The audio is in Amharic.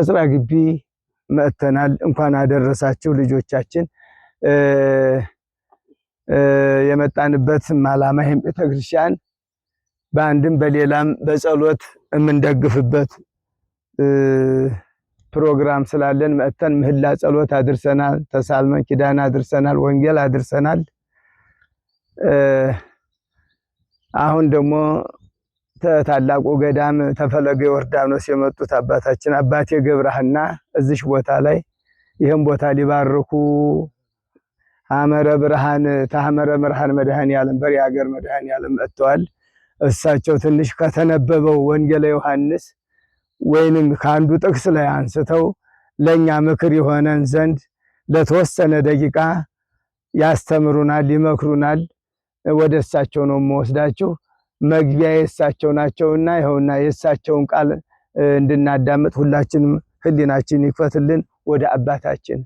ቅጽራ ግቢ መጥተናል። እንኳን አደረሳችሁ ልጆቻችን። የመጣንበት ዓላማ ይሄን ቤተክርስቲያን በአንድም በሌላም በጸሎት የምንደግፍበት ፕሮግራም ስላለን መጥተን ምህላ ጸሎት አድርሰናል። ተሳልመን ኪዳን አድርሰናል። ወንጌል አድርሰናል። አሁን ደግሞ ታላቁ ገዳም ተፈለገ ዮርዳኖስ የመጡት አባታችን አባቴ ገብረሃና እዚህ ቦታ ላይ ይሄን ቦታ ሊባርኩ ሐመረ ብርሃን መድኃኔዓለም በሪ ሀገር መድኃኔዓለም መጥተዋል። እሳቸው ትንሽ ከተነበበው ወንጌለ ዮሐንስ ወይንም ከአንዱ ጥቅስ ላይ አንስተው ለኛ ምክር ይሆነን ዘንድ ለተወሰነ ደቂቃ ያስተምሩናል፣ ይመክሩናል። ወደ እሳቸው ነው የምወስዳችሁ። መግቢያ የእሳቸው ናቸውና ይኸውና የእሳቸውን ቃል እንድናዳምጥ ሁላችንም ህሊናችን ይክፈትልን። ወደ አባታችን